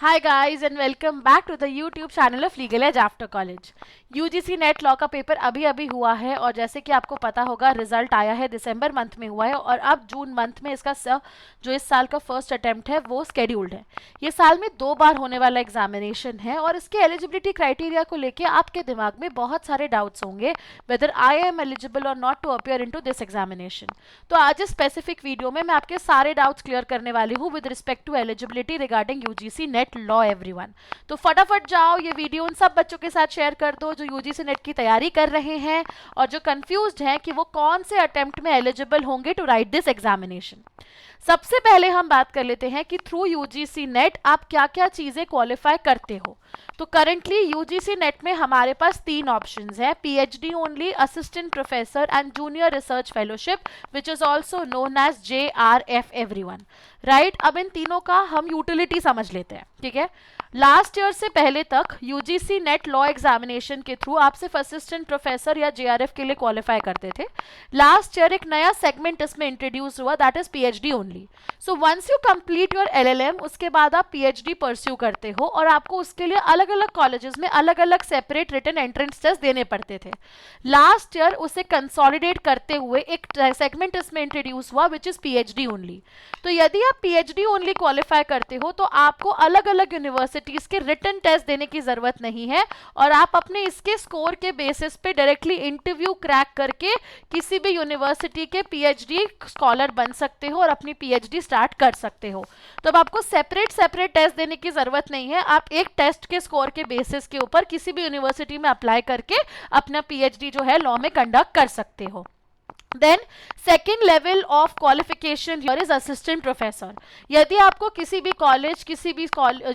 Hi guys and welcome back to the YouTube channel of Legal Edge After College. UGC net law का paper अभी अभी हुआ है और जैसे कि आपको पता होगा रिजल्ट आया है, दिसंबर मंथ में हुआ है और अब जून मंथ में इसका जो इस साल का फर्स्ट अटेम्प्ट है वो स्केड्यूल्ड है। ये साल में 2 बार होने वाला एग्जामिनेशन है और इसके एलिजिबिलिटी क्राइटेरिया को लेके आपके दिमाग में बहुत सारे डाउट्स होंगे वेदर आई एम एलिजिबल और not to appear into this examination. तो आज इस स्पेसिफिक वीडियो में मैं आपके सारे डाउट्स क्लियर करने वाली हूँ with respect to eligibility regarding UGC NET law everyone. तो फटाफट जाओ ये वीडियो उन सब बच्चों के साथ शेयर कर दो जो यूजीसी नेट की तैयारी कर रहे हैं और जो कंफ्यूज्ड हैं कि वो कौन से अटेम्प्ट में एलिजिबल होंगे टू राइट दिस एग्जामिनेशन। सबसे पहले हम बात कर लेते हैं कि थ्रू यूजीसी नेट आप क्या क्या चीजें क्वालिफाई करते हो। तो करंटली यूजीसी नेट में हमारे पास 3 ऑप्शंस हैं, PhD only, assistant professor and junior research fellowship which is also known as JRF everyone. Right, अब इन तीनों का हम यूटिलिटी समझ लेते हैं। ठीक है, लास्ट ईयर से पहले तक यूजीसी नेट लॉ एग्जामिनेशन के थ्रू आप सिर्फ असिस्टेंट प्रोफेसर या JRF के लिए क्वालिफाई करते थे। लास्ट ईयर एक नया सेगमेंट इसमें इंट्रोड्यूस हुआ, that is PhD only. So once you complete your LLM उसके बाद आप पीएचडी परस्यू करते हो और आपको उसके लिए अलग अलग कॉलेजेस में अलग अलग सेपरेट रिटन एंट्रेंस टेस्ट देने पड़ते थे। लास्ट ईयर उसे कंसोलिडेट करते हुए एक सेगमेंट इसमें इंट्रोड्यूस हुआ विच इज पीएचडी ओनली। तो यदि आप पीएचडी ओनली क्वालिफाई करते हो तो आपको अलग अलग यूनिवर्सिटीज के रिटन टेस्ट देने की जरूरत नहीं है और आप अपने इसके स्कोर के बेसिस पे डायरेक्टली इंटरव्यू क्रैक करके किसी भी यूनिवर्सिटी के पीएचडी स्कॉलर बन सकते हो और अपनी पीएचडी स्टार्ट कर सकते हो। तो अब आपको सेपरेट टेस्ट देने की जरूरत नहीं है, आप एक टेस्ट के स्कोर के बेसिस के ऊपर किसी भी यूनिवर्सिटी में अप्लाई करके अपना पीएचडी जो है लॉ में कंडक्ट कर सकते हो। Then second level of qualification here is assistant professor. यदि आपको किसी भी कॉलेज किसी भी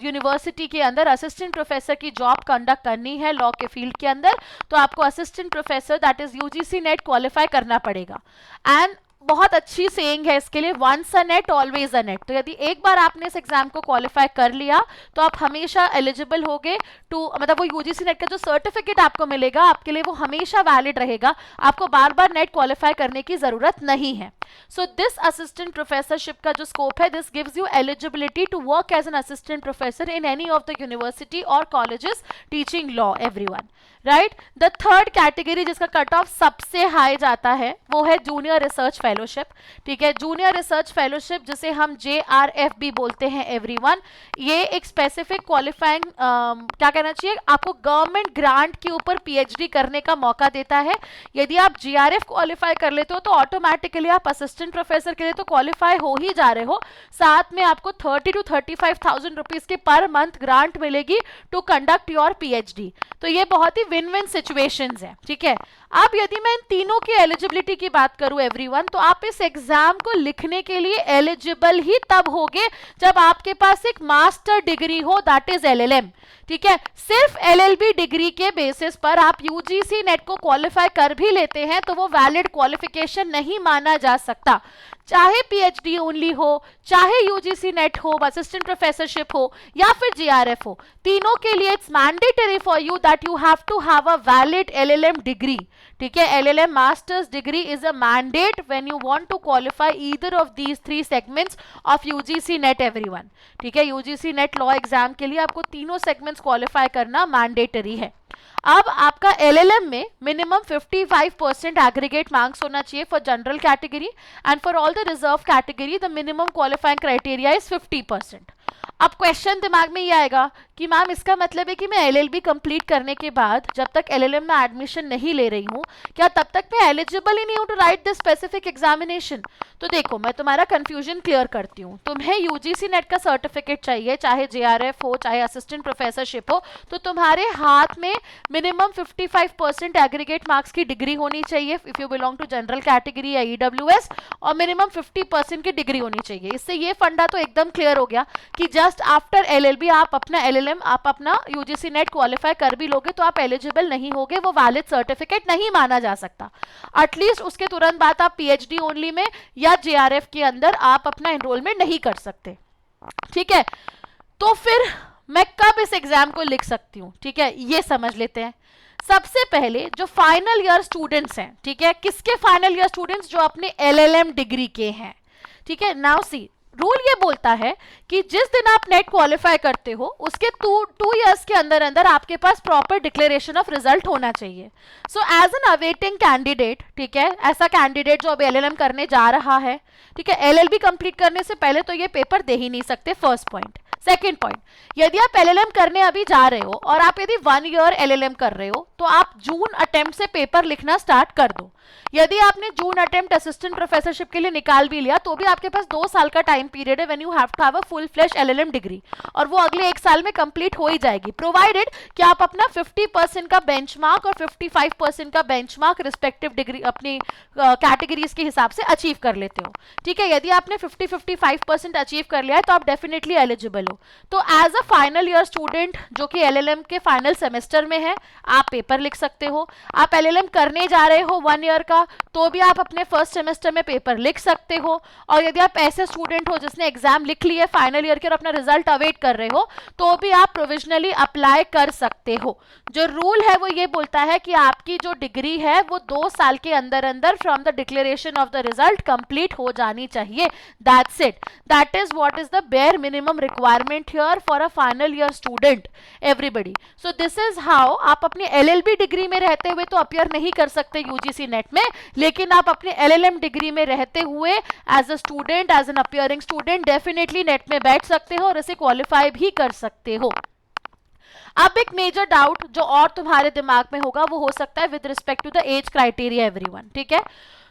यूनिवर्सिटी के अंदर असिस्टेंट प्रोफेसर की जॉब कंडक्ट करनी है लॉ के फील्ड के अंदर तो आपको assistant professor that is UGC NET qualify करना पड़ेगा। एंड बहुत अच्छी सेइंग है इसके लिए, once a NET always a NET. तो यदि एक बार आपने इस एग्जाम को क्वालिफाई कर लिया तो आप हमेशा एलिजिबल होगे टू, मतलब वो यूजीसी नेट का जो सर्टिफिकेट आपको मिलेगा आपके लिए वो हमेशा वैलिड रहेगा, आपको बार बार नेट क्वालिफाई करने की जरूरत नहीं है। सो दिस असिस्टेंट प्रोफेसरशिप का जो स्कोप है this gives you eligibility to work as an assistant professor in any of the university और colleges teaching law everyone. Right, the third category जिसका कट ऑफ सबसे हाई जाता है वो है जूनियर रिसर्च फेलोशिप। ठीक है, जूनियर रिसर्च फेलोशिप जिसे हम JRF भी बोलते हैं एवरीवन, ये एक स्पेसिफिक क्वालिफाइंग क्या कहना चाहिए, आपको गवर्नमेंट ग्रांट के ऊपर पीएचडी करने का मौका देता है। यदि आप JRF क्वालिफाई कर लेते हो तो ऑटोमेटिकली आप असिस्टेंट प्रोफेसर के लिए तो क्वालिफाई हो ही जा रहे हो, साथ में आपको 30 to 35,000 रुपीज की पर मंथ ग्रांट मिलेगी टू कंडक्ट योर पीएचडी। तो ये बहुत ही विन विन सिचुएशंस है। ठीक है, अब यदि मैं इन तीनों की एलिजिबिलिटी की बात करूं एवरीवन, तो आप इस एग्जाम को लिखने के लिए एलिजिबल ही तब होगे जब आपके पास एक मास्टर डिग्री हो दैट इज LLM। ठीक है, सिर्फ LLB डिग्री के बेसिस पर आप यूजीसी नेट को क्वालिफाई कर भी लेते हैं तो वो वैलिड क्वालिफिकेशन नहीं माना जा सकता। चाहे पीएचडी ओनली हो, चाहे यूजीसी नेट हो, असिस्टेंट प्रोफेसरशिप हो या फिर JRF हो, तीनों के लिए it's mandatory for you that you have to have a valid LLM degree. ठीक है, LLM masters degree is a mandate when you want to qualify either of these 3 segments of UGC NET everyone. ठीक है, UGC NET law exam के लिए आपको तीनों segments qualify करना mandatory है। अब आपका LLM में मिनिमम 55% एग्रीगेट मार्क्स होना चाहिए for general category and for all the reserve category the minimum qualifying criteria is 50%। अब क्वेश्चन दिमाग में ये आएगा कि मैम इसका मतलब है कि मैं LLB कंप्लीट करने के बाद जब तक LLM में एडमिशन नहीं ले रही हूँ क्या तब तक मैं एलिजिबल ही नहीं हूँ to write this specific examination. तो देखो मैं तुम्हारा कंफ्यूजन क्लियर करती हूँ, तुम्हें यूजीसी नेट का सर्टिफिकेट चाहिए, चाहे JRF हो चाहे असिस्टेंट प्रोफेसरशिप हो, तो तुम्हारे हाथ में मिनिमम 55% एग्रीगेट मार्क्स की डिग्री होनी चाहिए if you belong to general category या EWS, और मिनिमम 50% की डिग्री होनी चाहिए। इससे ये फंडा तो एकदम क्लियर हो गया कि जस्ट आफ्टर LLB आप अपना LLM आप अपना यूजीसी नेट क्वालिफाई कर भी लोगे तो आप एलिजिबल नहीं होगे, वो वैलिड सर्टिफिकेट नहीं माना जा सकता। एटलीस्ट उसके तुरंत बाद आप पीएचडी ओनली में या JRF के अंदर आप अपना एनरोलमेंट नहीं कर सकते। ठीक है, तो फिर मैं कब इस एग्जाम को लिख सकती हूँ, ठीक है, ये समझ लेते हैं। सबसे पहले जो फाइनल ईयर स्टूडेंट्स हैं, ठीक है, किसके फाइनल ईयर स्टूडेंट्स, जो अपने LLM डिग्री के हैं। ठीक है, नाउ सी रूल ये बोलता है कि जिस दिन आप नेट क्वालिफाई करते हो उसके 2 years के अंदर अंदर आपके पास प्रॉपर डिक्लेरेशन ऑफ रिजल्ट होना चाहिए. So as an awaiting candidate, ठीक है, ऐसा कैंडिडेट जो अब LLM करने जा रहा है, ठीक है, LLB कंप्लीट करने से पहले तो ये पेपर दे ही नहीं सकते, फर्स्ट पॉइंट. सेकेंड पॉइंट, यदि आप LLM करने अभी जा रहे हो और आप यदि 1 year LLM कर रहे हो तो आप जून अटेम्प्ट से पेपर लिखना स्टार्ट कर दो. यदि आपने जून अटेम्प्ट असिस्टेंट प्रोफेसरशिप के लिए निकाल भी लिया तो भी आपके पास 2 साल का टाइम पीरियड है when you have to have a full flesh LLM degree, और वो अगले 1 साल में कंप्लीट हो ही जाएगी, प्रोवाइडेड कि आप अपना 50% का बेंचमार्क और 55% का बेंचमार्क रिस्पेक्टिव डिग्री अपनी कैटेगरीज के हिसाब से अचीव कर लेते हो. ठीक है, यदि आपने 50-55% अचीव कर लिया है तो आप डेफिनेटली एलिजिबल हो. तो as a final year student जो कि LLM के फाइनल सेमेस्टर में है, आप पेपर लिख सकते हो. आप LLM करने जा रहे हो 1 year का तो भी आप अपने फर्स्ट सेमेस्टर में पेपर लिख सकते हो. और यदि आप ऐसे स्टूडेंट हो जिसने एग्जाम लिख लिए फाइनल ईयर के और अपना रिजल्ट अवेट कर रहे हो तो भी आप प्रोविजनली अप्लाई कर सकते हो. जो रूल है वो ये बोलता है कि आपकी जो डिग्री है वो 2 साल के अंदर अंदर from the declaration of the result complete हो जानी चाहिए. That's it. That is what is the bare minimum requirement here for a final year student everybody. So this is how आप अपनी LLB डिग्री में रहते हुए तो अपियर नहीं कर सकते UGC नेट में, लेकिन आप अपने LLM डिग्री में रहते हुए as a student, as an appearing student definitely NET में बैठ सकते हो और इसे क्वालिफाई भी कर सकते हो. अब एक मेजर डाउट जो और तुम्हारे दिमाग में होगा वो हो सकता है with respect to the age criteria everyone. ठीक है,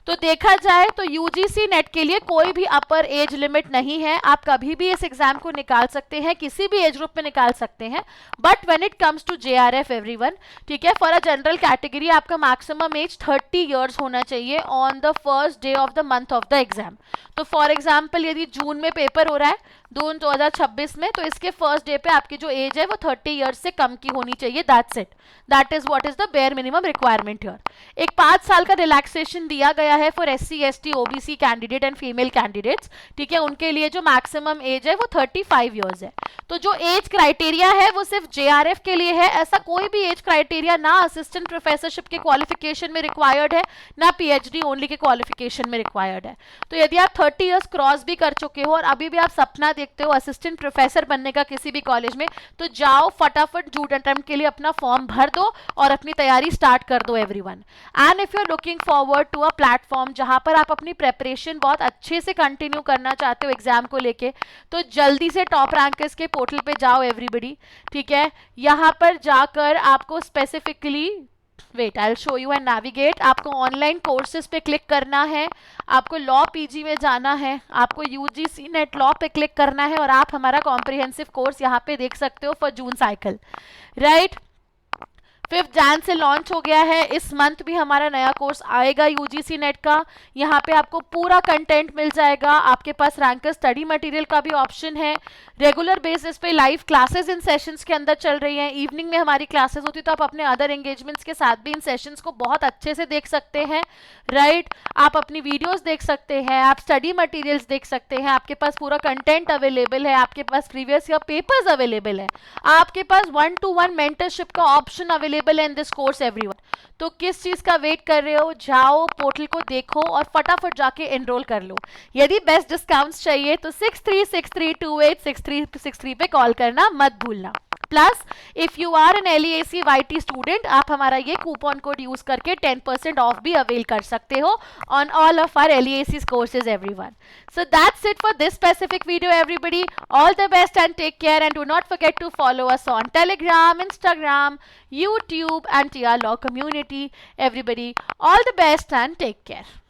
तो देखा जाए तो UGC नेट के लिए कोई भी अपर एज लिमिट नहीं है. आप कभी भी इस एग्जाम को निकाल सकते हैं, किसी भी एज ग्रुप में निकाल सकते हैं. But when it comes to JRF everyone, ठीक है, फॉर अ जनरल कैटेगरी आपका मैक्सिमम एज 30 years होना चाहिए on the first day of the month of the exam. तो फॉर एग्जाम्पल यदि जून में पेपर हो रहा है 2026 में, तो इसके फर्स्ट डे पे आपकी जो एज है वो 30 years से कम की होनी चाहिए. That's it. That is what is the bare minimum requirement here. एक 5 साल का रिलैक्सेशन दिया गया है for SC ST OBC candidate and female candidates. ठीक है, उनके लिए जो मैक्सिमम एज है वो 35 years है. तो जो एज क्राइटेरिया है वो सिर्फ JRF के लिए है. ऐसा कोई भी एज क्राइटेरिया ना असिस्टेंट प्रोफेसरशिप के क्वालिफिकेशन में रिक्वायर्ड है, ना PhD ओनली के क्वालिफिकेशन में रिक्वायर्ड है. तो यदि आप 30 years क्रॉस भी कर चुके हो और अभी भी आप सपना देखते हो असिस्टेंट प्रोफेसर बनने का किसी भी कॉलेज में, तो जाओ फटाफट जूट अटेम्प्ट के लिए अपना फॉर्म भर दो और अपनी तैयारी स्टार्ट कर दो everyone. And if you are looking forward to a platform जहां पर आप अपनी प्रेपरेशन बहुत अच्छे से कंटिन्यू करना चाहते हो एग्जाम को लेके, तो जल्दी से टॉप रैंकर्स के पोर्टल पे जाओ एवरीबडी. ठीक है, यहां पर जाकर आपको specifically wait I will show you and navigate. आपको ऑनलाइन कोर्सेज पे क्लिक करना है, आपको लॉ PG में जाना है, आपको UGC नेट लॉ पे क्लिक करना है और आप हमारा कॉम्प्रिहेंसिव कोर्स यहाँ पे देख सकते हो for June cycle. Right, 5 Jan से लॉन्च हो गया है. इस मंथ भी हमारा नया कोर्स आएगा UGC नेट का. यहाँ पे आपको पूरा कंटेंट मिल जाएगा. आपके पास रैंकर स्टडी मटेरियल का भी ऑप्शन है. रेगुलर बेसिस पे लाइव क्लासेस इन सेशंस के अंदर चल रही हैं. इवनिंग में हमारी क्लासेस होती है तो आप अपने अदर एंगेजमेंट्स के साथ भी इन सेशंस को बहुत अच्छे से देख सकते हैं. राइट, आप अपनी वीडियोस देख सकते हैं, आप स्टडी मटेरियल्स देख सकते हैं, आपके पास पूरा कंटेंट अवेलेबल है, आपके पास प्रीवियस ईयर पेपर्स अवेलेबल है, आपके पास 1-to-1 मेंटरशिप का ऑप्शन अवेलेबल है इन दिस कोर्स एवरीवन. तो किस चीज का वेट कर रहे हो? जाओ पोर्टल को देखो और फटाफट जाके एनरोल कर लो. यदि बेस्ट डिस्काउंट्स चाहिए तो 6363286363 पे कॉल करना मत भूलना. Plus if you are an LEAC YT student, आप हमारा ये कूपन कोड यूज करके 10% ऑफ भी अवेल कर सकते हो on all of our LEAC courses everyone. So that's it for this specific video everybody. All the best and take care, and do not forget to follow us on Telegram, Instagram, YouTube and TR Law community everybody. All the best and take care.